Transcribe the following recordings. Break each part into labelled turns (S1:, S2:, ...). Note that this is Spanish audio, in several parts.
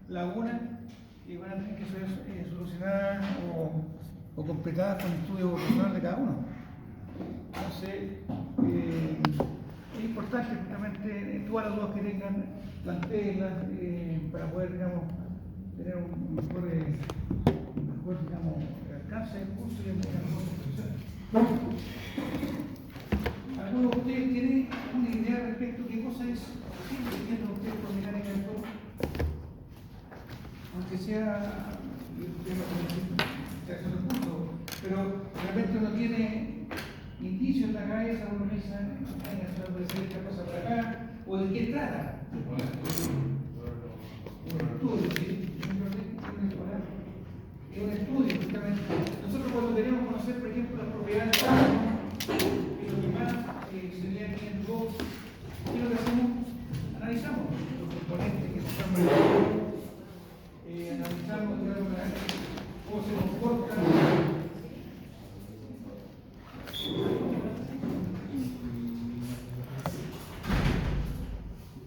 S1: lagunas que van a tener que ser solucionadas o completadas con estudio vocacional de cada uno. Entonces, es importante justamente todas las dudas que tengan, plantearlas para poder, digamos, tener un mejor digamos, alcance del curso y una mejor construcción. ¿Alguno de ustedes tiene una idea respecto a qué cosa es así que entienden ustedes por mecánica del todo? Aunque sea pero de repente uno tiene indicios en la cabeza, uno piensa, puede ser esta cosa para acá, o de qué trata. Un estudio, ¿sí? Es un estudio, justamente. Nosotros cuando queremos conocer, por ejemplo, las propiedades de lo que más sería aquí en dos, ¿qué es lo que hacemos? Analizamos los componentes que están manejando, analizamos cómo se comportan.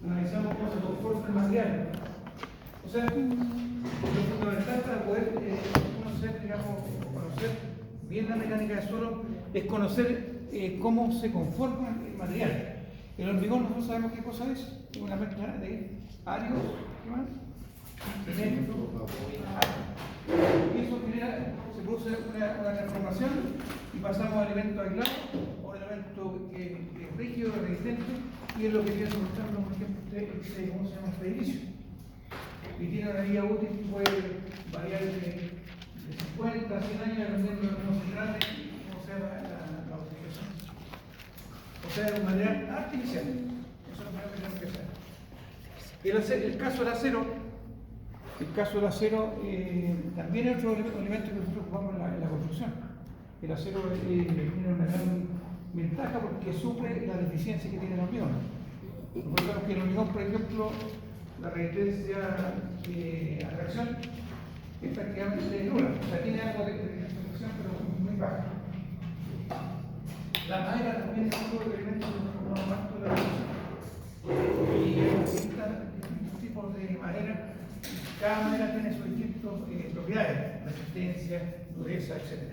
S1: Analizamos cómo se comporta el material. O sea, lo fundamental para poder conocer, digamos, conocer bien la mecánica del suelo es conocer cómo se conforma el material. El hormigón nosotros sabemos qué cosa es una mezcla de áridos, ¿qué más? Cemento, y eso genera, se produce una transformación y pasamos a elementos aislados o elemento que es rígido, resistente, y es lo que viene mostrando, por ejemplo, ¿cómo se llama este edificio? Y tiene una vida útil que puede variar de 50 a 100 años dependiendo de cómo se trate y cómo sea la utilización. O sea, de manera artificial. Eso es lo primero que tenemos que hacer. El caso del acero también es otro elemento que nosotros ocupamos en la construcción. El acero tiene una gran ventaja porque suple la deficiencia que tiene el hormigón. Recordemos que el hormigón, por ejemplo, la resistencia a reacción es prácticamente nula. O sea, tiene algo de reacción, pero muy baja. La madera también es otro elemento que nosotros ocupamos más toda la construcción. Y hay distintos tipos de madera. Cada madera tiene sus distintas propiedades, resistencia, dureza, etc.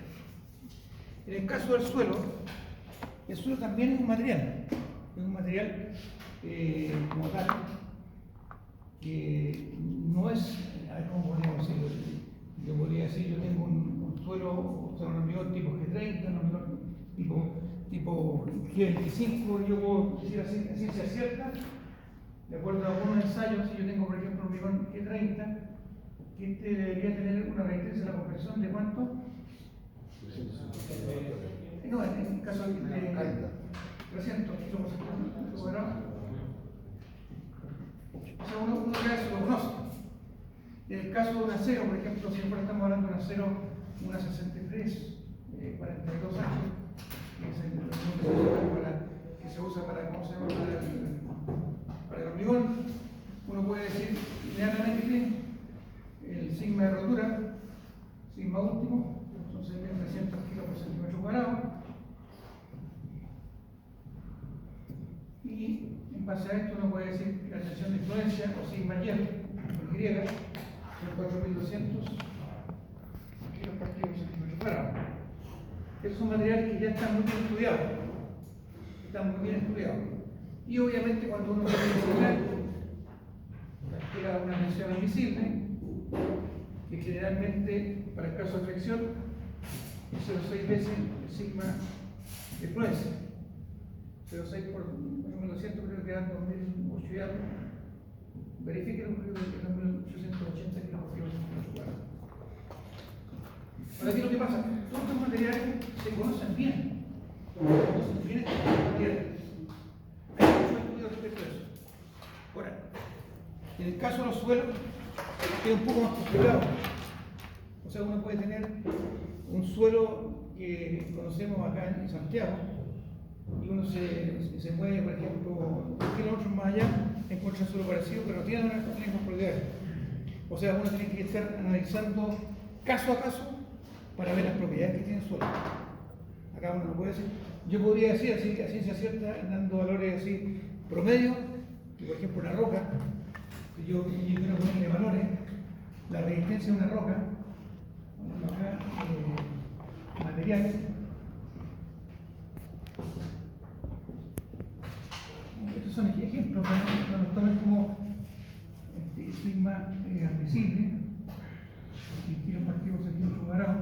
S1: En el caso del suelo, el suelo también es un material como tal, que no es, a ver cómo podríamos decirlo, yo podría decir, yo tengo un suelo, o sea, un hormigón tipo G30, un hormigón tipo G25, yo puedo decir así, a ciencia cierta, de acuerdo a algunos ensayos, si yo tengo, por ejemplo, un hormigón G30, que este debería tener una resistencia a la compresión de ¿cuánto? No, en el caso de 300 kilos por segundo cuadrado. O sea, uno ya se lo conoce. En el caso de un acero, por ejemplo, siempre estamos hablando de un acero, una 63, 42 años, que se usa para, ¿cómo se llama? Para el hormigón. Uno puede decir inmediatamente el sigma de rotura, sigma último, son 6.300 kilos por centímetro cuadrado. Y en base a esto uno puede decir que la tensión de influencia, o sigma Y, con Y, son 4.200 kilos por centímetro cuadrado. Esos son materiales que ya están muy bien estudiados. Y obviamente cuando uno calcula una tensión invisible, que generalmente para el caso de flexión es 0,6 veces el sigma de influencia. 0,6 por 1.200 creo que dan 2.800 y algo. Verifíquenlo, creo que es 2.880 kilos por centímetro cuadrado. Ahora, ¿qué es lo que pasa? Todos estos materiales se conocen bien. Estos materiales. Hay muchos estudios respecto a eso. Ahora, en el caso de los suelos, es un poco más complicado. O sea, uno puede tener un suelo que conocemos acá en Santiago, y uno se mueve, por ejemplo, 2 kilómetros más allá, encuentra suelo parecido, pero no tiene las mismas propiedades. O sea, uno tiene que estar analizando caso a caso para ver las propiedades que tiene el suelo. Acá uno no puede decir. Yo podría decir, así a ciencia cierta, dando valores así promedio, que por ejemplo la roca, que yo quiero ponerle valores, la resistencia de una roca material. Estos son ejemplos, no nos tomen como sigma admisible, y kilos partículas centímetros cuadrados.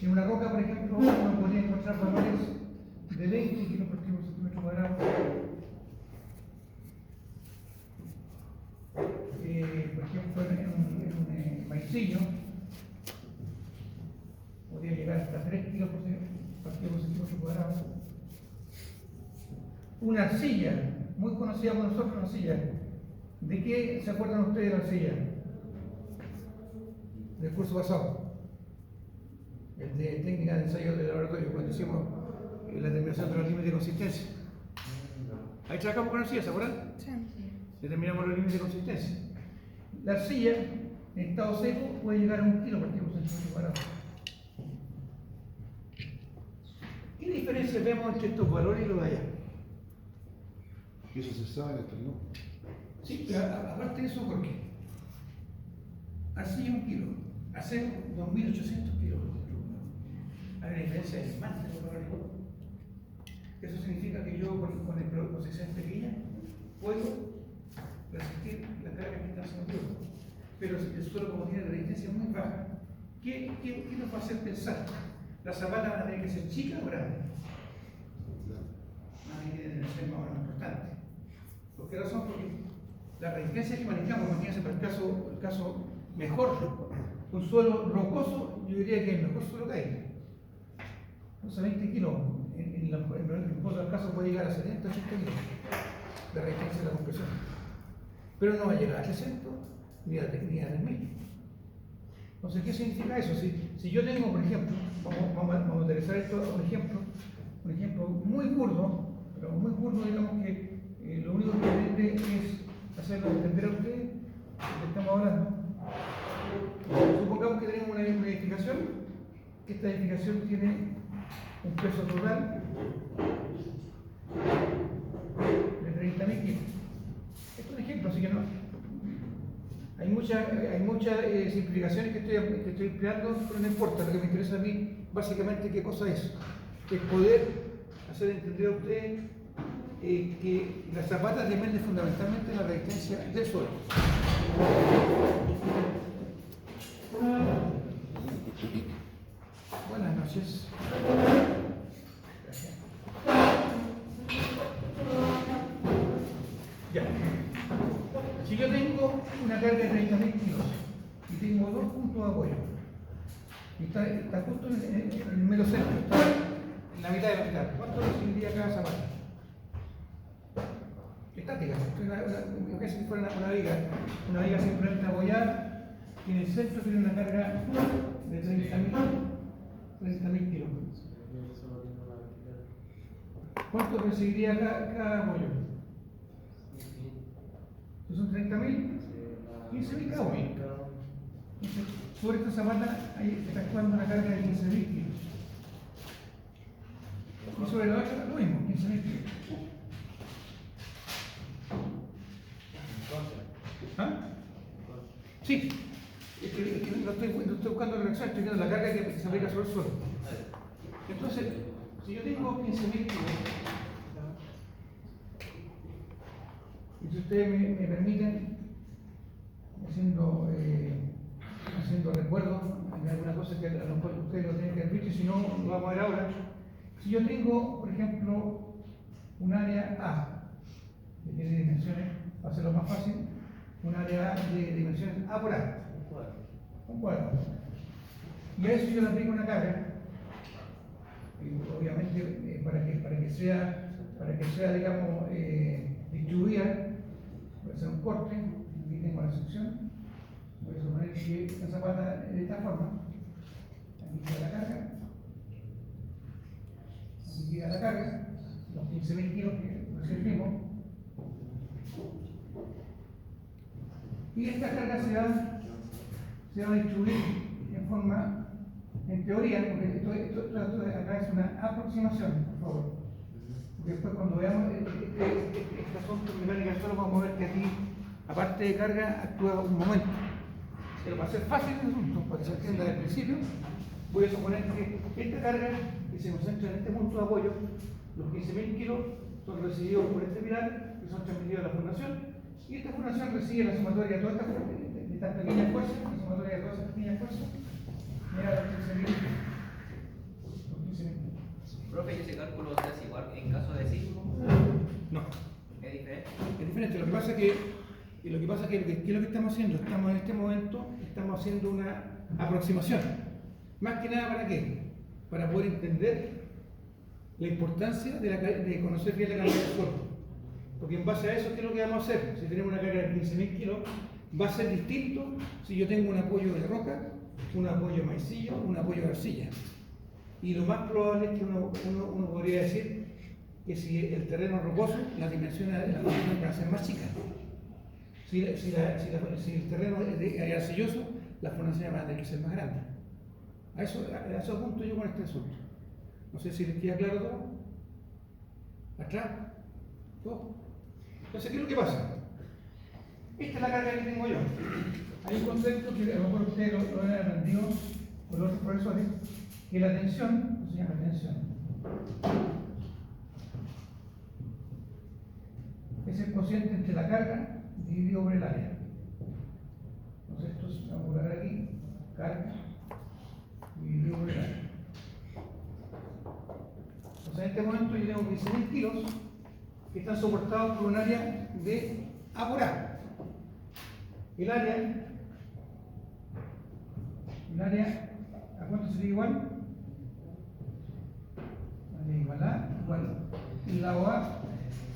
S1: En una roca, por ejemplo, uno podría encontrar valores de 20 kilos partículas centímetros cuadrados. Por ejemplo, en un maicillo podría llegar hasta 3 kilos partículas centímetros cuadrados. Una arcilla, muy conocida por nosotros, una arcilla. ¿De qué se acuerdan ustedes de la arcilla? Del curso pasado. El de técnica de ensayo de laboratorio, cuando hicimos la determinación de los límites de consistencia. Ahí trabajamos con arcilla, ¿se acuerdan? Sí. Determinamos los límites de consistencia. La arcilla, en estado seco, puede llegar a 1 kilo partículas centímetros cuadrados. ¿Qué diferencia vemos entre estos valores y los de allá?
S2: Y eso se sabe en estos números.
S1: Sí, pero aparte de eso, ¿por qué? Arcilla 1 kilo, acero 2800 kilos. Hay una diferencia de más de los valores. Eso significa que yo con secciones pequeñas puedo resistir la carga que está haciendo el suelo. Pero el suelo, como tiene resistencia muy baja, ¿qué nos va a hacer pensar? ¿Las zapatas van a tener que ser chicas o grandes? Van a tener que ser más o menos importantes. ¿Por qué razón? Porque la resistencia que manejamos, imagínense para el caso mejor, un suelo rocoso, yo diría que el mejor suelo que hay. Entonces 20 kilos, en el mejor del caso puede llegar a 70, 80 kilos de resistencia de la compresión. Pero no va a llegar a 300 ni a 3.000. Entonces, ¿qué significa eso? Si yo tengo, por ejemplo, vamos a utilizar esto, un ejemplo muy burdo, pero muy burdo, digamos que lo único que pretende es hacerlo entender a ustedes de que estamos hablando. Supongamos que tenemos una edificación, que esta edificación tiene un peso total de 30.000 kilos. Esto es un ejemplo, así que no. Hay muchas simplificaciones que estoy empleando, pero no importa. Lo que me interesa a mí, básicamente, ¿qué cosa es? Es poder hacer entender a ustedes que las zapatas dependen fundamentalmente de la resistencia del suelo. Buenas noches. Gracias. Ya. Si yo tengo una carga de 30.000 kilos y tengo 2 puntos de apoyo, y está justo en el medio centro, está en la mitad de la mitad, ¿cuánto recibiría cada zapata? Estática, es si fuera una viga simplemente apoyada, y en el centro tiene una carga de 30.000 kilos. ¿Cuánto recibiría cada apoyo? Son 30.000, 15.000 cada uno. Entonces, sobre esta zapata está actuando una carga de 15.000 kilos. Y sobre la otra lo mismo, 15.000 kilos. ¿Ah? Sí. No estoy buscando la reacción, estoy viendo la carga que se aplica sobre el suelo. Entonces, si yo tengo 15.000 kilos, y si ustedes me permiten, haciendo recuerdo de alguna cosa que a lo mejor ustedes lo tienen que haber visto, y si no, lo vamos a ver ahora. Si yo tengo, por ejemplo, un área A, que tiene dimensiones, para hacerlo más fácil, un área A de dimensiones A por A, un cuadrado. Y a eso yo le aplico una carga, y obviamente para que sea digamos, distribuida, voy a hacer un corte, aquí tengo la sección, voy a suponer que esta zapata de esta forma, aquí queda la carga, aquí queda la carga, los 15.000 kilos que recibimos, y esta carga se va a distribuir en forma, en teoría, porque esto acá es una aproximación, por favor. Porque después cuando veamos este asunto de mecánica del suelo, vamos a ver que aquí aparte de carga, actúa un momento. Pero para ser fácil el asunto, para que se entienda desde el principio, voy a suponer que esta carga que se concentra en este punto de apoyo, los 15.000 kilos, son recibidos por este pilar, que son transmitidos a la fundación, y esta fundación recibe la sumatoria de todas estas pequeñas fuerzas, la sumatoria de todas esas pequeñas fuerzas, mira los 15.000.
S3: Profe, ¿y ese cálculo se hace igual en caso de sismo?
S1: No.
S3: ¿Es diferente?
S1: Es diferente. Lo que pasa es que, ¿qué es lo que estamos haciendo? Estamos en este momento, estamos haciendo una aproximación. Más que nada, ¿para qué? Para poder entender la importancia de conocer bien la calidad del suelo. Porque en base a eso, ¿qué es lo que vamos a hacer? Si tenemos una carga de 15.000 kilos, va a ser distinto si yo tengo un apoyo de roca, un apoyo de maicillo, un apoyo de arcilla. Y lo más probable es que uno podría decir que si el terreno es rocoso, las dimensiones de la fundación van a ser más chicas. Si el terreno es arcilloso, las fundaciones van a tener que ser más grandes. A eso apunto yo con este asunto. No sé si les queda claro todo. ¿Atrás? ¿Todo? Entonces, ¿qué es lo que pasa? Esta es la carga que tengo yo. Hay un concepto que a lo mejor ustedes lo han aprendido con los otros profesores, que la tensión, ¿cómo se llama tensión? Es el cociente entre la carga dividido por el área. Entonces esto vamos a colocar aquí, carga dividido por el área. Entonces en este momento yo tengo 15.000 kilos que están soportados por un área de A por A. El área, ¿a cuánto sería igual? Igual A, igual el lado A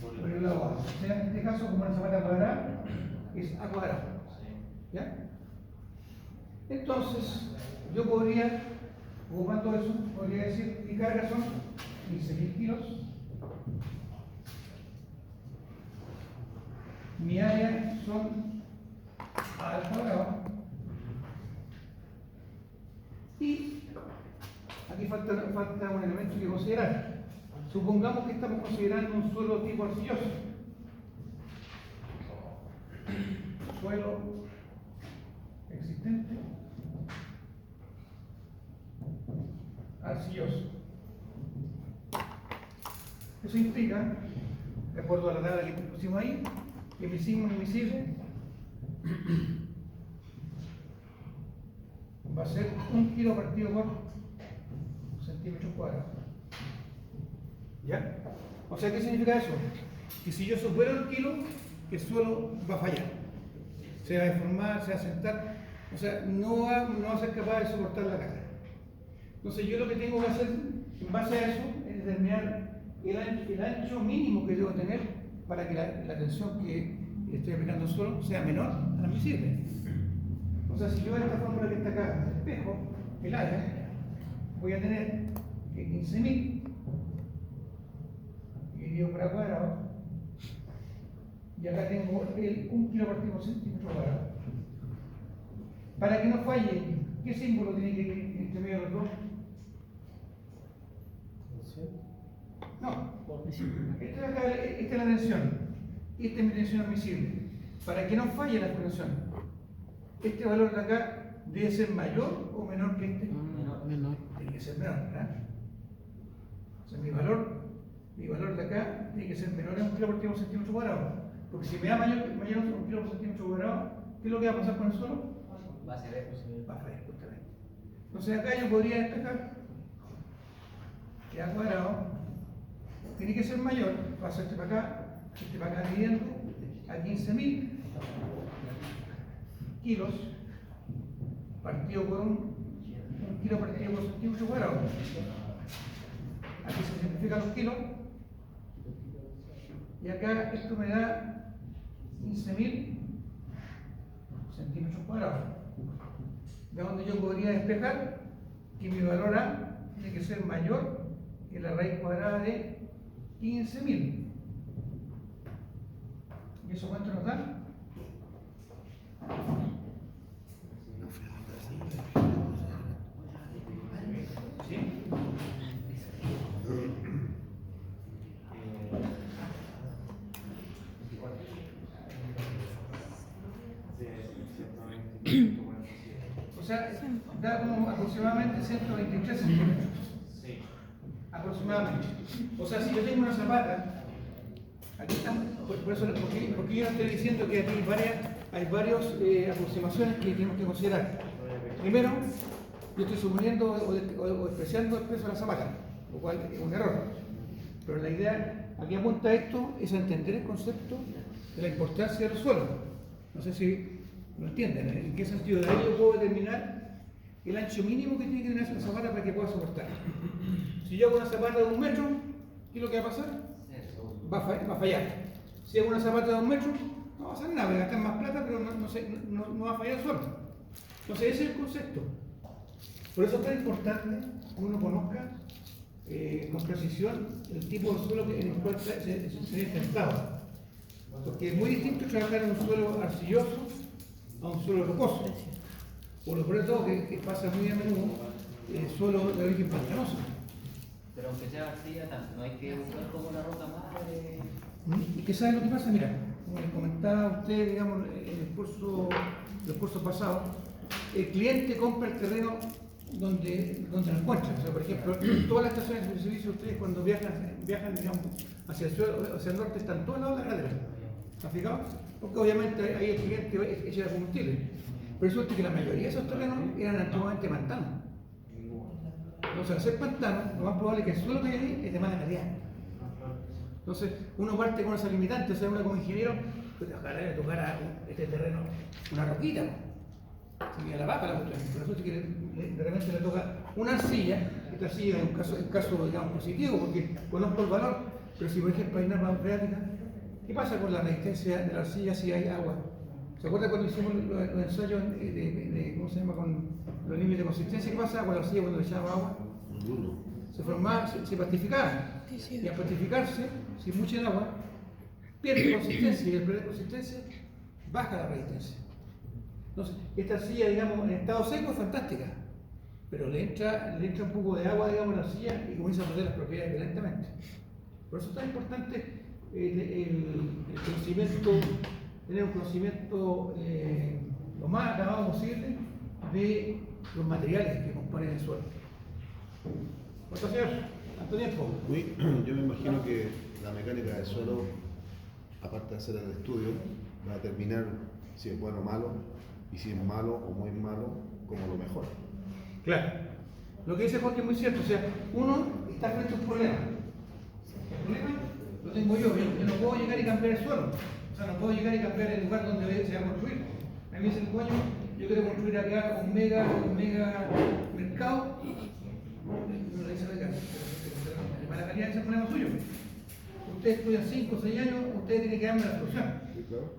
S1: por el lado A. O sea, en este caso, como una zapata cuadrada, es A cuadrado. ¿Ya? Entonces, yo podría, ocupando eso, podría decir mi carga son 15.000 kilos. Mi área son A al cuadrado. Y aquí falta un elemento que considerar. Supongamos que estamos considerando un suelo tipo arcilloso. Suelo existente arcilloso. Eso implica, de acuerdo a la tabla que pusimos ahí, que mi sigma invisible va a ser 1 kilo partido por centímetros cuadrados. ¿Ya? O sea, ¿qué significa eso? Que si yo supero el kilo, el suelo va a fallar. Se va a deformar, se va a sentar. O sea, no va a ser capaz de soportar la carga. Entonces yo lo que tengo que hacer, en base a eso, es determinar el ancho mínimo que debo tener para que la tensión que estoy aplicando al suelo sea menor a la admisible. O sea, si yo esta fórmula que está acá, el espejo, el área, voy a tener que 15.000 dividido por A cuadrado, y acá tengo el 1 kilo partido por centímetro cuadrado. Para que no falle, ¿qué símbolo tiene que ir entre medio de los dos? No, esta es la tensión, y esta es mi tensión admisible. Para que no falle la fundación, este valor de acá debe ser mayor o menor que este.
S4: Menor.
S1: Tiene que ser menor, ¿verdad? O sea, mi valor de acá tiene que ser menor a 1 kilo por centímetro cuadrado. Porque si me da mayor a 1 kilo por centímetro cuadrado, ¿qué es lo que va a pasar con el suelo?
S3: Va a ser
S1: Va a fallar, justamente. Entonces acá yo podría despejar que A cuadrado tiene que ser mayor, paso este para acá dividiendo a 15.000 kilos partido por 1 kilo partido por centímetro cuadrado. Aquí se simplifican los kilos y acá esto me da 15.000 centímetros cuadrados, de donde yo podría despejar que mi valor A tiene que ser mayor que la raíz cuadrada de 15.000. ¿Y eso cuánto nos da? ¿Sí? O sea, da como aproximadamente 123 centímetros.
S3: Sí.
S1: Aproximadamente. O sea, si yo tengo una zapata, aquí estamos, por eso, porque yo no estoy diciendo que aquí hay varias aproximaciones que tenemos que considerar. Primero, yo estoy suponiendo o despreciando el peso de la zapata, lo cual es un error. Pero la idea, aquí apunta esto, es entender el concepto de la importancia del suelo. No sé si lo entienden, en qué sentido. De ahí yo puedo determinar el ancho mínimo que tiene que tener esa zapata para que pueda soportar. Si yo hago una zapata de 1 metro, ¿qué es lo que va a pasar? Va a fallar. Si hago una zapata de 1 metro, no va a hacer nada, voy a gastar más plata, pero no va a fallar solo. Entonces ese es el concepto. Por eso es tan importante que uno conozca con precisión el tipo de suelo en el cual se ha intentado. Porque es muy distinto trabajar en un suelo arcilloso a un suelo rocoso. Por lo todo que pasa muy a menudo suelo de origen pantanoso.
S3: Pero aunque sea arcilla, no hay que buscar como la roca madre.
S1: ¿Y qué sabe lo que pasa? Mira, como les comentaba a usted, digamos, en el curso pasado, el cliente compra el terreno donde lo encuentra. O sea, por ejemplo, todas las estaciones de servicio, ustedes cuando viajan digamos, hacia el norte, están todos lados de la carretera. ¿Están fijados? Porque obviamente ahí el cliente echa combustible. Pero resulta que la mayoría de esos terrenos eran antiguamente pantanos. Entonces, al ser pantano, lo más probable es que el suelo que hay ahí es de mala calidad. Entonces, uno parte con esa limitante, o sea, uno como ingeniero, pues ojalá le tocara este terreno una roquita. Sería la vaca la cuestión. Pero resulta que de repente le toca una arcilla. Esta arcilla es un caso digamos, positivo, porque conozco el valor. Pero si, por ejemplo, hay una agua freática, ¿qué pasa con la resistencia de la arcilla si hay agua? ¿Se acuerda cuando hicimos los ensayos ¿cómo se llama? Con los límites de consistencia? ¿Qué pasa con la arcilla cuando le echábamos agua? Se formaba, se pastificaba. Y al pastificarse, si mucha agua, pierde consistencia y al perder consistencia, baja la resistencia. Entonces, esta arcilla, digamos, en estado seco es fantástica, pero le entra un poco de agua, digamos, a la arcilla y comienza a perder las propiedades violentamente. Por eso es tan importante el conocimiento, tener un conocimiento lo más acabado posible de los materiales que componen el suelo. ¿Cuánto, señor? ¿Cuánto tiempo?
S2: Yo me imagino que la mecánica del suelo, aparte de hacer el estudio, va a determinar si es bueno o malo, y si es malo o muy malo, como lo mejor.
S1: Claro. Lo que dice Jorge es muy cierto. O sea, uno está frente a un problema. El problema lo tengo yo no puedo llegar y cambiar el suelo. O sea, no puedo llegar y cambiar el lugar donde se va a construir. A mí me dice el dueño, yo quiero construir acá un mega mercado. No le dice la casa, pero para la calidad ese es el problema suyo. Ustedes estudian 5 o 6 años, ustedes tienen que darme la solución.
S2: Sí, claro.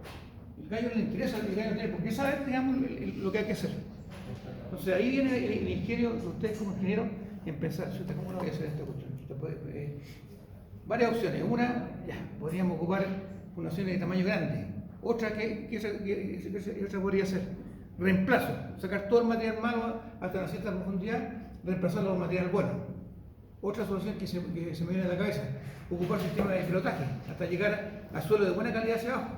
S1: El gallo no le interesa, el gallo tiene, porque sabe, digamos, lo que hay que hacer. Entonces ahí viene el ingenio, ustedes como ingenieros, en pensar, ¿cómo no voy a hacer esta cuestión? Varias opciones. Una, ya, podríamos ocupar fundaciones de tamaño grande. Otra, que otra podría ser reemplazo, sacar todo el material malo hasta una cierta profundidad, reemplazarlo con material bueno. Otra solución que se me viene a la cabeza, ocupar sistemas de pilotaje hasta llegar a suelo de buena calidad hacia abajo.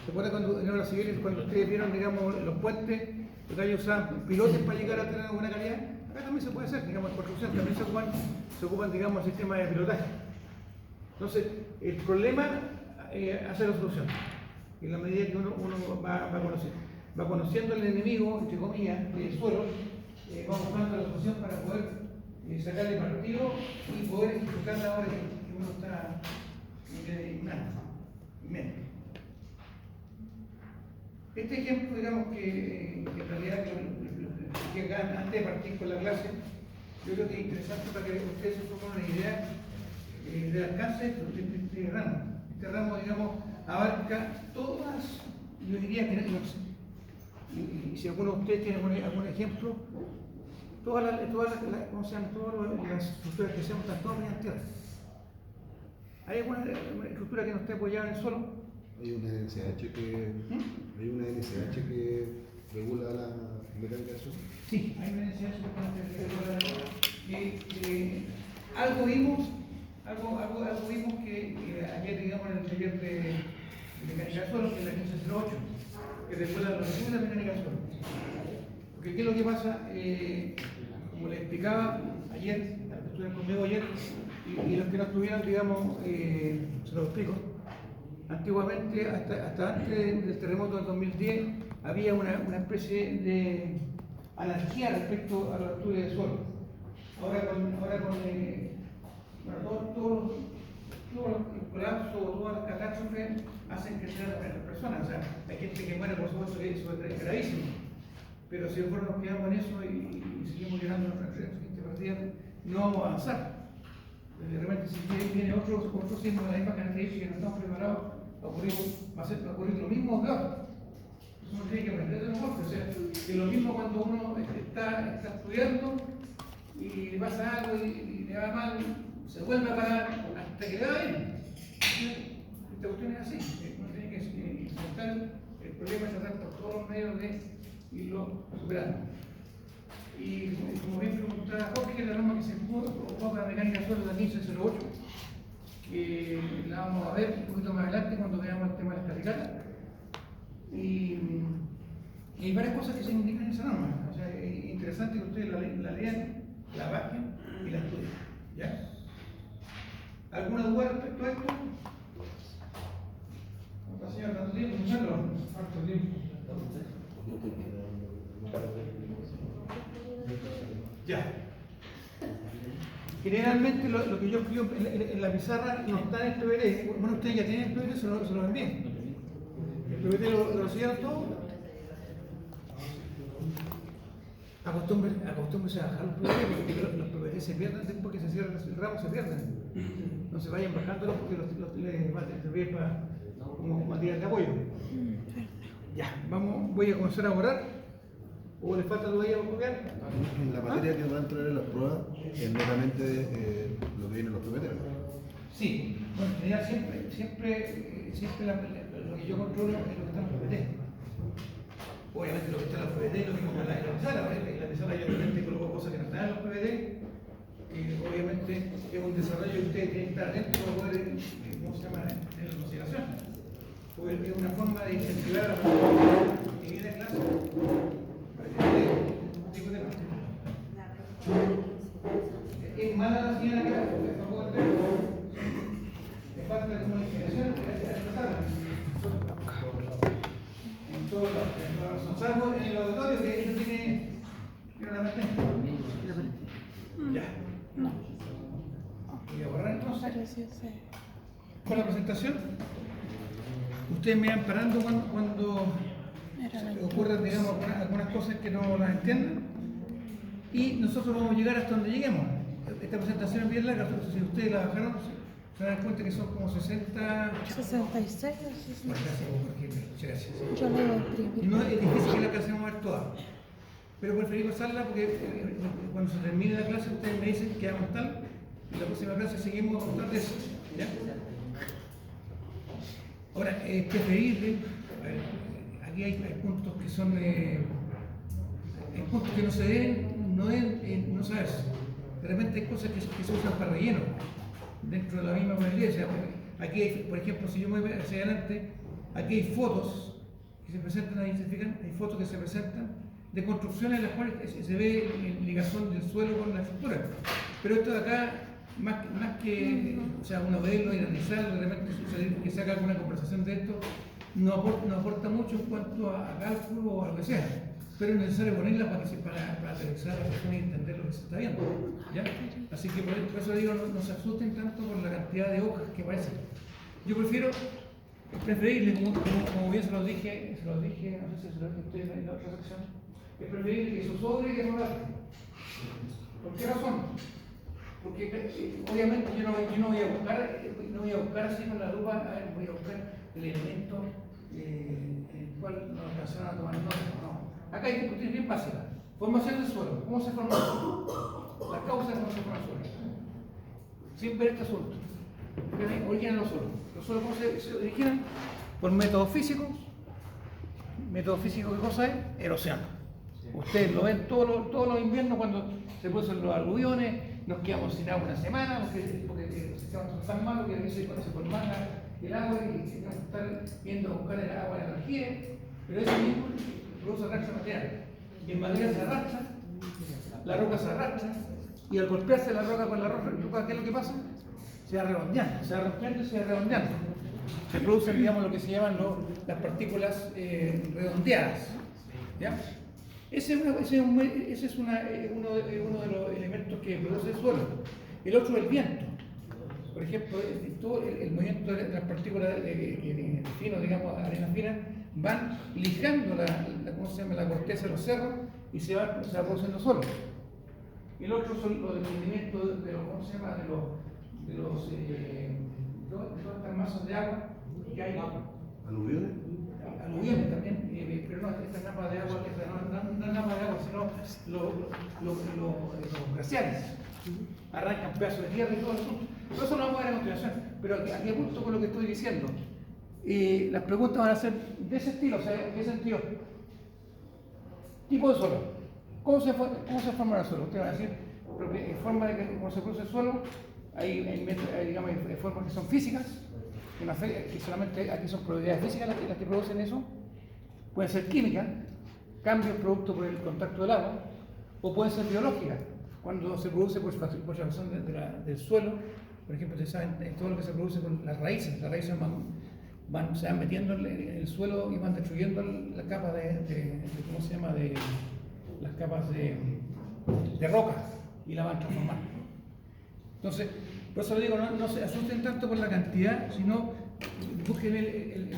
S1: ¿Se acuerdan cuando en obras civiles, cuando ustedes vieron, digamos, los puentes, los gallos usaban pilotes para llegar a tener buena calidad? Acá también se puede hacer, digamos, en construcción también se ocupan digamos, sistemas de pilotaje. Entonces, el problema es hacer la solución. En la medida que uno va conociendo el enemigo, entre comillas, del suelo, va buscando la solución para poder sacarle partido y poder ejecutar la obra que uno está imaginando. Este ejemplo, digamos que en realidad, que antes de partir con la clase, yo creo que es interesante para que ustedes se pongan una idea del alcance de este ramo. Este ramo, digamos, abarca todas, yo diría que no sé, y si alguno de ustedes tiene algún ejemplo, todas las estructuras que sean están todas en tierra. ¿Hay alguna estructura que no esté apoyada en el suelo?
S2: Hay una NSH que regula la mecánica del suelo.
S1: Sí, hay una NSH que regula la algo vimos que ayer, digamos, en el taller de mecánica del suelo, que es la 1508, que después la resolución de la mecánica del suelo. Porque ¿qué es lo que pasa? Como les explicaba ayer, estuvieron conmigo ayer, y los que no estuvieron, digamos, se los explico. Antiguamente, hasta antes del terremoto del 2010, había una especie de anarquía respecto a la altura del suelo. Ahora con bueno, todos los colapsos, todas las catástrofes hacen crecer a las personas. O sea, hay gente que muere, por supuesto, que eso es gravísimo. Pero si nosotros nos quedamos en eso y seguimos llegando a nuestra siguiente partida, no vamos a avanzar. De repente, si viene otro sismo de la misma característica y no estamos preparados, va a ocurrir lo mismo o peor. Uno tiene que aprender de los golpes. O sea, que lo mismo cuando uno está estudiando y le pasa algo y le va mal, se vuelve a parar hasta que le va bien. Esta cuestión es así. Uno tiene que enfrentar el problema y tratar por todos los medios de irlo superando. Y como bien preguntaba Jorge, la norma que se ocupó para la mecánica de suelo de la 1508, que la vamos a ver un poquito más adelante cuando veamos el tema de las cataratas. Y hay varias cosas que se indican en esa norma. O sea, es interesante que ustedes la lean, la bajen y la estudien. ¿Ya? ¿Alguna duda respecto a esto? Señor, ¿tanto tiempo? ¿Cuánto tiempo? Ya. Generalmente lo que yo escribo en la pizarra no está en el PPT. Bueno, ustedes ya tienen el PPT, se lo envíen. ¿El PPT lo recibieron todo? Acostúmbrense a bajar los PPT porque los PPT se pierden después que se cierra el ramo, se pierden. No se vayan bajándolos porque les va a servir para como material de apoyo. Ya, voy a comenzar a orar. ¿O les falta todavía por copiar?
S2: La materia que va a entrar en las pruebas es netamente lo que viene en los PPT.
S1: Sí, bueno, en general siempre lo que yo controlo es lo que está en los PPT. Obviamente lo que está en los PPT es lo mismo que en la pizarra. En la pizarra yo obviamente coloco cosas que no están en los PPT. Obviamente es un desarrollo que ustedes tienen que estar dentro para poder, ¿cómo se llama?, tener en consideración. Porque es una forma de incentivar a la persona que viene a clase. Es mala la señora que tampoco es falta de comunicación en todos los salvo en el auditorio que ellos tienen una patente. Ya. Voy a borrar entonces con la presentación. Ustedes me van parando cuando ocurren, digamos, algunas cosas que no las entiendan y nosotros vamos a llegar hasta donde lleguemos. Esta presentación es bien larga, si ustedes la bajaron se dan cuenta que son como 60...
S4: 66.
S1: Bueno, gracias.
S4: Yo le voy a imprimir.
S1: No es difícil que la alcancemos a ver toda, pero preferí pasarla porque cuando se termine la clase ustedes me dicen que vamos tal y la próxima clase seguimos con tal de eso. ¿Ya? Ahora, es preferible, aquí hay puntos que son, hay puntos que no se deben, no sabes. De repente hay cosas que se usan para relleno dentro de la misma modalidad. O sea, aquí hay, por ejemplo, si yo me voy hacia adelante, aquí hay fotos que se presentan ahí, ¿se fijan? Hay fotos que se presentan de construcciones en las cuales se ve ligazón del suelo con la estructura. Pero esto de acá, más que o sea, uno verlo y analizarlo, de repente sucede que saca alguna conversación de esto, no aporta mucho en cuanto a cálculo o a lo que sea. Pero es necesario ponerla para aterrizar a la persona y entender lo que se está viendo. ¿Ya? Así que por eso digo, no se asusten tanto por la cantidad de hojas que aparecen. Yo prefiero, es preferible, como bien se los dije, no sé si se lo dije a ustedes en la otra sección, es preferible que eso sobre que rodar. ¿Por qué razón? Porque obviamente yo no voy a buscar así con la lupa, voy a buscar el elemento en el cual nos alcanzaron a tomar nota. No. Acá hay cuestiones bien básicas. Formación del suelo. ¿Cómo se forma el suelo? Las causas de cómo se forma el suelo. Sin ver este asunto. Originan los suelos. Los suelos cómo se originan por métodos físicos. ¿Método físico qué cosa es? Erosión. Ustedes lo ven todos los inviernos cuando se producen los aluviones, nos quedamos sin agua una semana porque el sistema está tan malo que a veces cuando se colmata el agua y tenemos que estar yendo a buscar el agua de energía, pero eso mismo produce reacción material. y en madera se arrastra, la roca se arrastra, y al golpearse la roca con la roca, ¿qué es lo que pasa? Se va redondeando, se va rompiendo y se va redondeando. Se producen, digamos, lo que se llaman las partículas redondeadas. ¿Ya? Ese es uno de los elementos que produce el suelo. El otro es el viento. Por ejemplo, todo el movimiento de las partículas fino, digamos, arena fina, van lijando la corteza de los cerros y se va produciendo suelo. El otro son los desprendimientos de todas estas masas de agua que hay.
S2: ¿Aluviones?
S1: Aluviones también, pero no estas napas de agua, no napas de agua, sino los glaciares. Arrancan pedazos de tierra y todo eso. Pero eso lo vamos a ver a continuación. Pero aquí apunto con lo que estoy diciendo. Las preguntas van a ser de ese estilo, o sea, ¿en qué sentido? Tipo de suelo. ¿Cómo se forma el suelo? Usted va a decir, forma de cómo se produce el suelo. Hay formas que son físicas, que solamente aquí son probabilidades físicas las que producen eso. Pueden ser químicas, cambios producto por el contacto del agua, o pueden ser biológicas, cuando se produce por la razón del suelo. Por ejemplo, ustedes saben todo lo que se produce con las raíces se van metiendo en el suelo y van destruyendo las capas las capas de roca y la van transformando. Entonces, por eso le digo, no se asusten tanto por la cantidad, sino busquen el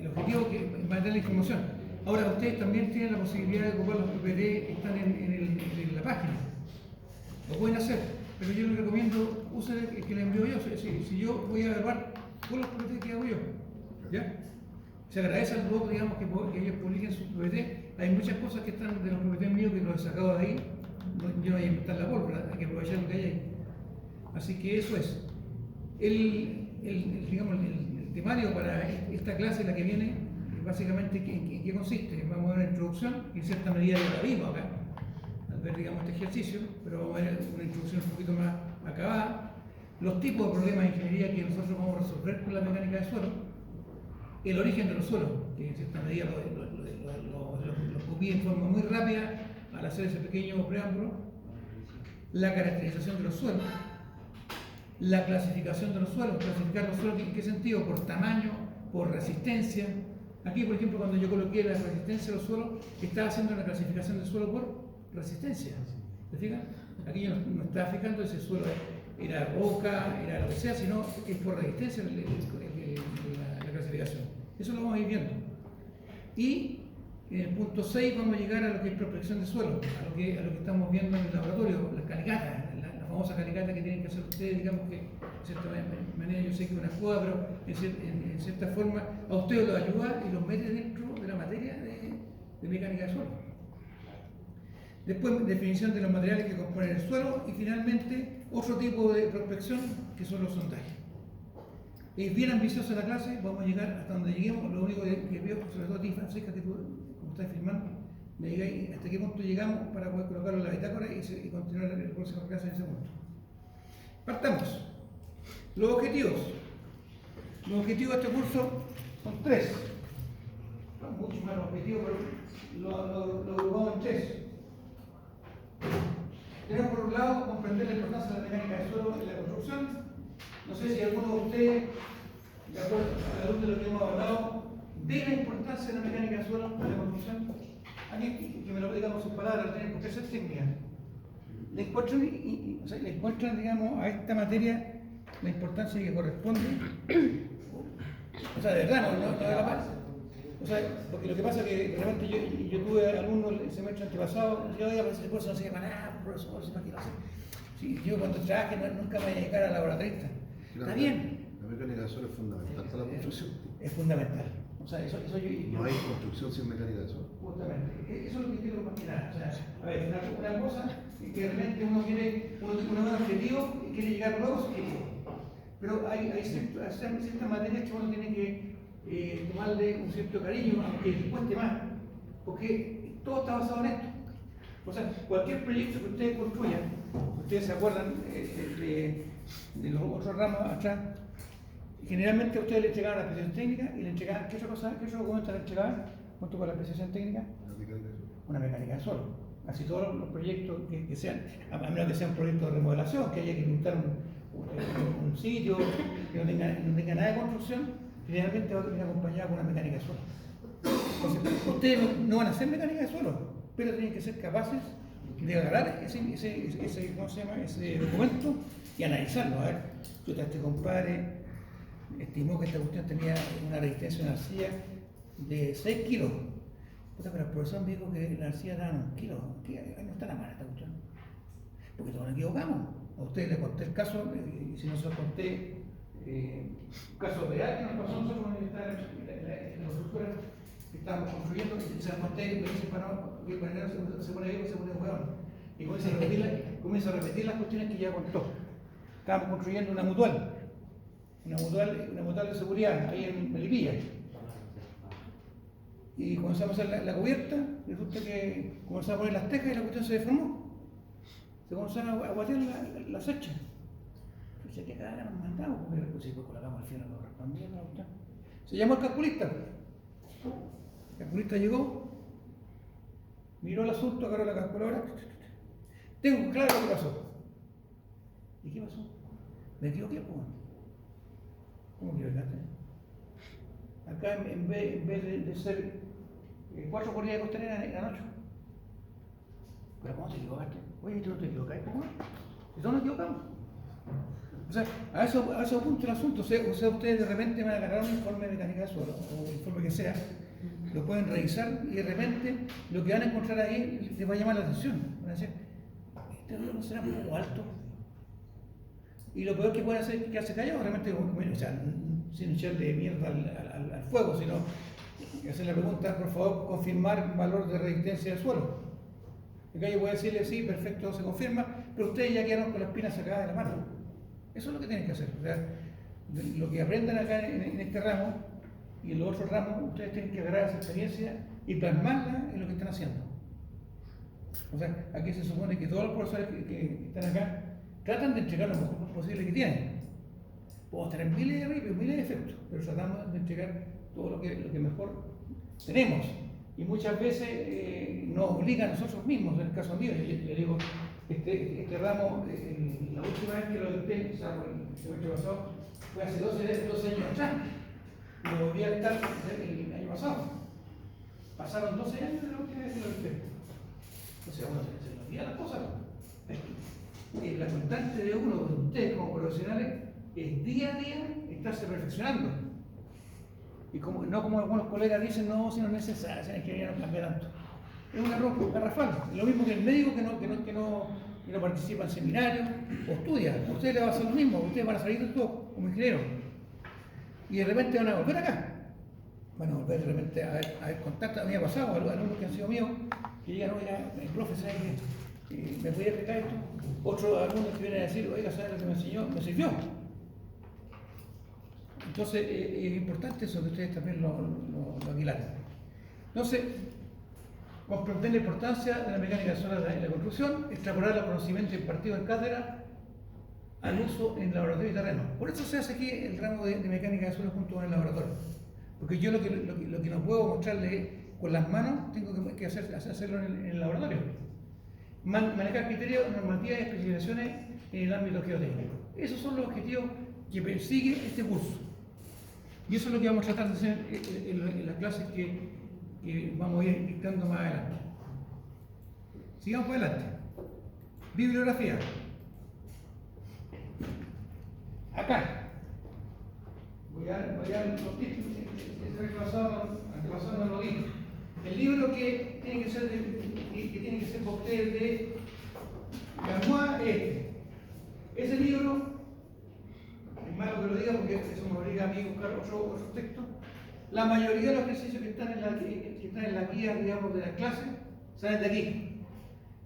S1: objetivo que va a tener la información. Ahora, ustedes también tienen la posibilidad de ocupar los PPT que están en la página. Lo pueden hacer, pero yo les recomiendo, usen el que les envío yo. Si yo voy a evaluar todos los PPT que hago yo, ¿ya? Se agradece al grupo, digamos, que ellos publiquen sus PPT. Hay muchas cosas que están de los PPT míos que los he sacado de ahí. Yo no voy a inventar la pólvora, hay que aprovechar lo que hay ahí. Así que eso es. El temario para esta clase, la que viene, básicamente, ¿en qué consiste? Vamos a ver una introducción, y en cierta medida ya la vimos acá, al ver, digamos, este ejercicio, pero vamos a ver una introducción un poquito más acabada. Los tipos de problemas de ingeniería que nosotros vamos a resolver con la mecánica de suelo, el origen de los suelos, que en cierta medida lo copié en forma muy rápida al hacer ese pequeño preámbulo, la caracterización de los suelos, la clasificación de los suelos. Clasificar los suelos, ¿en qué sentido? Por tamaño, por resistencia. Aquí, por ejemplo, cuando yo coloqué la resistencia de los suelos, estaba haciendo una clasificación del suelo por resistencia. ¿Se fijan? Aquí yo no estaba fijando si el suelo era roca, era lo que sea, sino es por resistencia la clasificación. Eso lo vamos a ir viendo. Y en el punto 6 vamos a llegar a lo que es prospección de suelo, a lo que estamos viendo en el laboratorio, las calicatas, la famosa calicata que tienen que hacer ustedes, digamos que de cierta manera yo sé que es una joda, pero en cierta forma a ustedes los ayuda y los mete dentro de la materia de mecánica de suelo. Después, definición de los materiales que componen el suelo y finalmente otro tipo de prospección que son los sondajes. Es bien ambiciosa la clase, vamos a llegar hasta donde lleguemos. Lo único que veo, sobre todo a ti, Francisca, que tú, como estás filmando, me digáis hasta qué punto llegamos para poder colocarlo en la bitácora y continuar el próximo clase en ese punto. Partamos. Los objetivos. Los objetivos de este curso son 3. Son muchos más los objetivos, pero lo agrupamos en 3. Tenemos por un lado comprender la importancia de la mecánica de suelo en la construcción. No sé si alguno de ustedes, de acuerdo a la luz de lo que hemos hablado, de la importancia de la mecánica de suelo en la construcción. Aquí, que me lo diga con sus palabras, porque esa es técnica. Le encuentran, digamos, a esta materia la importancia que corresponde. O sea, de verdad, no de la paz. O sea, porque lo que pasa es que de repente yo tuve alumnos el semestre antepasado, yo iba a ese curso no sirve para nada, profesor, ¿para qué lo hace? Sí, yo cuando trabaje nunca me voy a dedicar a laboratorista. Está bien.
S2: La mecánica de suelo es fundamental para la construcción.
S1: Es fundamental. O sea, eso
S2: no hay construcción sin mecánica de suelo.
S1: Justamente. Eso es lo que quiero más que nada. O sea, a ver, una cosa es que realmente uno tiene un objetivo y quiere llegar luego a su objetivo. Pero hay ciertas materias que uno tiene que tomarle un cierto cariño, aunque les cueste más, porque todo está basado en esto. O sea, cualquier proyecto que ustedes construyan, ustedes se acuerdan de los otros ramos atrás, generalmente a ustedes le entregaban la especificación técnica y le entregaban, ¿qué otro documento le entregaban? junto con la apreciación técnica,
S2: La mecánica de suelo.
S1: una mecánica de suelo. Casi todos los proyectos que sean, a menos que sean proyectos de remodelación, que haya que pintar un sitio, que no tenga nada de construcción, generalmente va a venir acompañado con una mecánica de suelo. Entonces, ustedes no van a hacer mecánica de suelo, pero tienen que ser capaces de agarrar ¿cómo se llama? Ese documento y analizarlo. A ver, este compadre estimó que esta cuestión tenía una resistencia a una arcilla de 6 kilos. Puta, pero el profesor me dijo que la arcilla daba 1 kilo. No está la mala esta cuestión. Porque todos nos equivocamos. A ustedes les conté el caso, y si no se los conté, un caso real que nos pasó a nosotros en la estructura que estábamos construyendo, y se los conté, y me dicen, que el panelero se pone viejo, se pone hueón. Y comienza a repetir las cuestiones que ya contó. Estábamos construyendo una mutual de seguridad ahí en Melipilla. Y comenzamos a hacer la cubierta, y resulta que comenzamos a poner las tejas y la cuestión se deformó. Se comenzaron a guatear las hechas. Entonces, ¿qué cagada nos mandamos? Porque pues, colocamos al final, no respondía la cuestión. Se llamó el calculista. El calculista llegó, miró el asunto, agarró la calculadora. Tengo claro lo que pasó. ¿Y qué pasó? Me equivoqué, pues. ¿Cómo que equivocaste? Acá en vez de ser 4 corridas de costanera eran 8. ¿Pero cómo te equivocaste? Oye, ¿tú no te equivocaste? ¿Cómo? Si todos nos equivocamos. O sea, a eso apunta el asunto. O sea, ustedes de repente van a agarrar un informe de mecánica de suelo, o un informe que sea, lo pueden revisar y de repente lo que van a encontrar ahí les va a llamar la atención. Van a decir, este no será un poco alto. Y lo peor que pueden hacer es quedarse callados, realmente, o sea, sin echarle mierda al fuego, sino hacer la pregunta, por favor, confirmar valor de resistencia del suelo. Acá yo voy a decirle, sí, perfecto, se confirma, pero ustedes ya quedaron con la espina sacada de la mano. Eso es lo que tienen que hacer. O sea, lo que aprendan acá en este ramo y en los otros ramos, ustedes tienen que agarrar esa experiencia y plasmarla en lo que están haciendo. O sea, aquí se supone que todos los profesores que están acá tratan de entregar lo mejor posible que tienen. Podemos tener miles de ripios, miles de efectos, pero tratamos de entregar todo lo que mejor tenemos. Y muchas veces nos obliga a nosotros mismos, en el caso mío, yo le digo, este ramo, la última vez que lo dicté, o sea, el semestre pasado, fue hace 12 años atrás, y lo volví a dictar el año pasado. Pasaron 12 años de la última vez que lo dicté. Entonces, bueno, se nos olvidan las cosas. La constante de uno, de ustedes como profesionales, es día a día estarse perfeccionando. Y no como algunos colegas dicen, no, si no es necesario, si la ingeniería no cambia tanto. Es un error garrafal. Es lo mismo que el médico que no participa en seminarios o estudia. A ustedes les va a hacer lo mismo, ustedes van a salir de todo como ingenieros. Y de repente van a volver acá. Van a volver de repente a ver contacto. A mí me ha pasado, alumnos que han sido míos, que llegan, oiga, el profe, ¿sabe qué? ¿Me podía explicar esto? Otros alumnos que vienen a decir, oiga, ¿sabe lo que me enseñó? Me sirvió. Entonces, es importante eso que ustedes también lo aquilaten. Entonces, comprender la importancia de la mecánica de suelo en la construcción, extrapolar los conocimientos impartidos en cátedra al uso en laboratorio y terreno. Por eso se hace aquí el ramo de mecánica de suelo junto con el laboratorio. Porque yo lo que no puedo mostrarle con las manos, tengo que hacerlo en el laboratorio. Manejar criterios, normativas y especificaciones en el ámbito geotécnico. Esos son los objetivos que persigue este curso. Y eso es lo que vamos a tratar de hacer en las clases que vamos a ir dictando más adelante. Sigamos para adelante. Bibliografía. Acá. Voy a los títulos. Antepasado no lo dijo. El libro que tiene que ser para ustedes de Gamboa es ese libro. Es malo que lo diga porque eso me obliga a mí a buscar otro texto. La mayoría de los ejercicios que están en la guía, digamos, de la clase salen de aquí.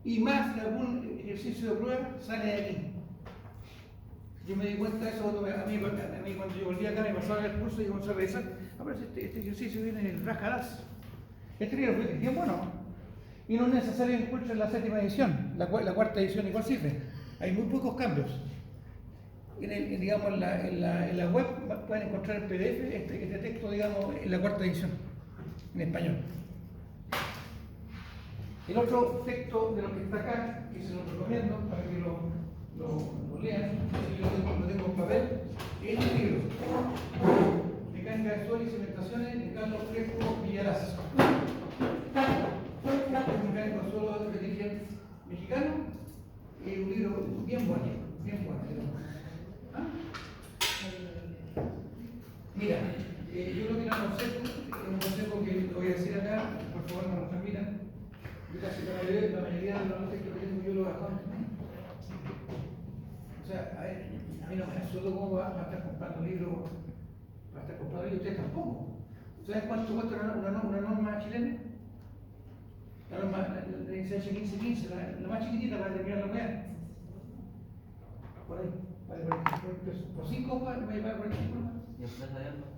S1: Y más de algún ejercicio de prueba sale de aquí. Yo me di cuenta de eso cuando a mí cuando yo volví acá me pasaba el curso y yo comencé a revisar. A ver, este ejercicio viene en el Rajadas. Este libro es bien bueno. Y no es necesario que encuentren la 7ª edición. La 4ª edición igual sirve. Hay muy pocos cambios. Digamos, en la web pueden encontrar el PDF, este texto, digamos, en la 4ª edición, en español. El otro texto de lo que está acá, que se lo recomiendo para que lo lean, yo lo tengo en papel, es el libro Mecánica de Suelo y Cimentaciones de Carlos Crespo Villalaz. Es un mecánico de suelo de origen mexicano, y es un libro bien bueno, bien bueno. ¿Ah? Mira, yo lo que no aconsejo, es un consejo que lo voy a decir acá, por favor no lo transmitan. Yo casi la mayoría de los textos que tengo yo lo bajo. O sea, a mí no me asusto cómo va a estar comprando libros, va a estar comprando libros, ustedes tampoco. ¿Sabes cuánto cuesta una norma chilena? La norma de ISH 1515, la más chiquitita para terminar la unidad. Por ahí, vale 45 pesos. Por 5 hojas me va a llevar 45 hojas.
S3: ¿Y en Plaza de Armas?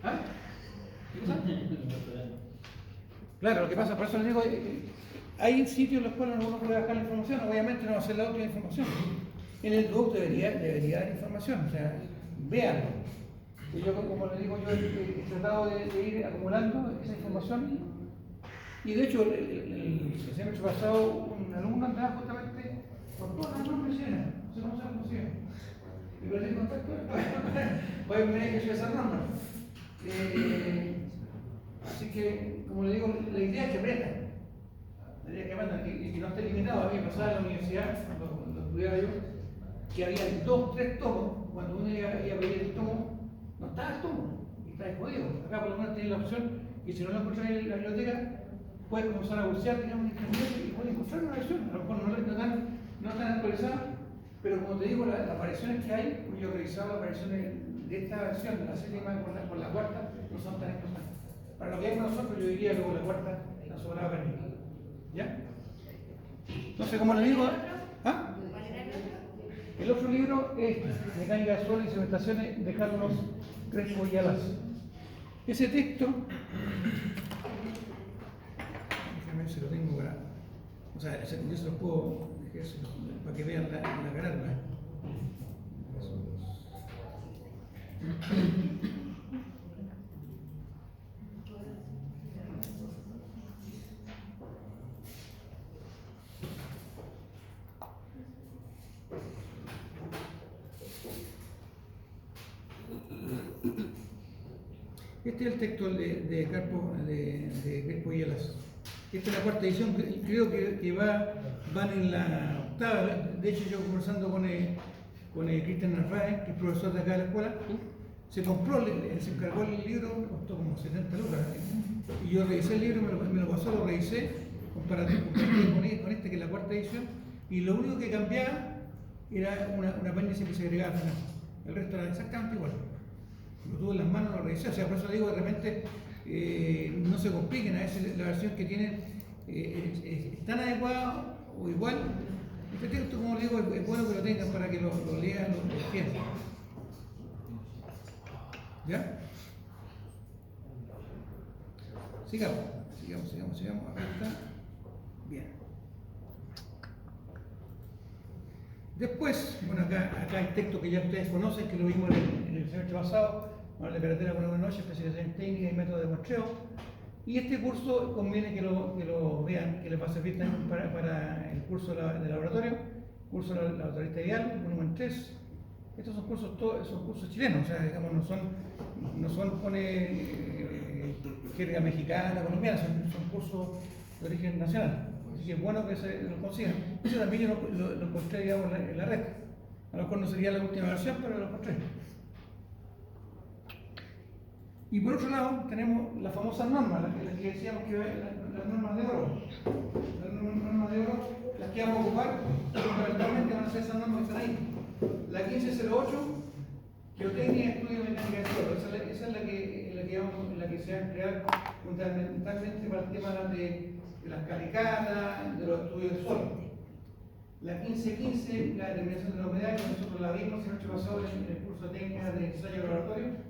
S1: ¿Ah? ¿Qué cosa? Claro, lo que pasa, por eso les digo, hay sitios en los cuales uno puede bajar la información, obviamente no va a ser la última información. En el producto debería dar información, o sea, véanlo. Y yo, como les digo, yo he tratado de ir acumulando esa información. Y de hecho, el semestre pasado, un alumno andaba justamente con todas las normas llenas, no sé cómo se conocían. Y perdí contacto, voy a venir que yo esa norma. Así que, como le digo, la idea es que aprendan. La idea es que aprendan y que no esté limitado. A mí me pasaba en la universidad, cuando lo estudiaba yo, que había 2, 3 tomos. Cuando uno iba a pedir el tomo, no estaba el tomo, y está jodido. Acá por lo menos tiene la opción, y si no lo encuentras en la biblioteca, puedes comenzar a bucear, digamos, en internet y puedes encontrar una versión. A lo mejor no tan actualizada, pero como te digo, las apariciones que hay, pues yo he revisado las apariciones de esta versión, de la séptima con la cuarta, no son tan importantes. Para lo que vemos nosotros, yo diría que con la cuarta la sobraba permitida. ¿Ya? Entonces, como le digo, ¿ah? El otro libro es Mecánica de Suelo y Cimentaciones de Carlos Crespo Villalaz. Ese texto, déjame ver si lo tengo para. O sea, yo se lo puedo dejar para que vean la carátula. Este es el texto de Crespo Villalaz. Esta es la cuarta edición, creo que van en la octava. De hecho, yo conversando con Cristian Narváez, que es profesor de acá de la escuela, se encargó el libro, me costó como 70 lucas. Y yo revisé el libro, me lo pasó, lo revisé, comparativo con este, que es la cuarta edición, y lo único que cambiaba era una apéndice que se agregaba al final. El resto era exactamente igual. Lo tuve en las manos, lo revisé, o sea, por eso digo, de repente no se compliquen, a veces la versión que tienen es tan adecuada o igual. Este texto, como digo, es bueno que lo tengan para que lo lean, lo entiendan. ¿Ya? Sigamos. Acá está. Bien. Después, bueno, acá hay texto que ya ustedes conocen, que lo vimos en el semestre pasado, la carretera con una noche, especialización técnica y método de muestreo. Y este curso conviene que lo vean, que les va a servir también para el curso de laboratorio, curso de laboratorista ideal, volumen 3. Estos son cursos chilenos, o sea, digamos, no son jerga mexicana, colombiana, son cursos de origen nacional. Así que es bueno que se lo consigan. Eso también yo lo encontré, digamos, en la red. A lo mejor no sería la última versión, pero lo encontré. Y por otro lado, tenemos las famosas normas, las que decíamos que las normas de oro. Las normas de oro, las que vamos a ocupar, fundamentalmente van a ser esas normas que están ahí. La 1508, Geotecnia, Estudio de Mecánica de Suelo. Esa es la que se va a crear fundamentalmente para el tema de las calicatas, de los estudios de suelo. La 1515, la determinación de la humedad, que nosotros la vimos el año pasado en el curso de técnica de ensayo laboratorio.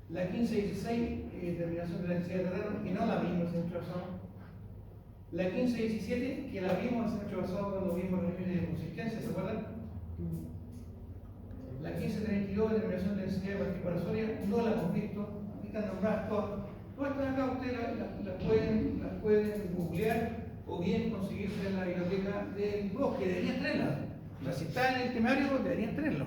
S1: La 1516, determinación de la densidad de terreno, que no la vimos el año pasado. La 1517, que la vimos el año pasado cuando vimos los niveles de consistencia, ¿se acuerdan? La 1532, determinación de densidad de partículas sólidas, no la hemos visto. Aquí están nombradas todas. Todas están acá, ustedes las pueden googlear o o bien conseguirse en la biblioteca del bosque, deberían tenerla. O sea, si está en el temario, deberían tenerlo.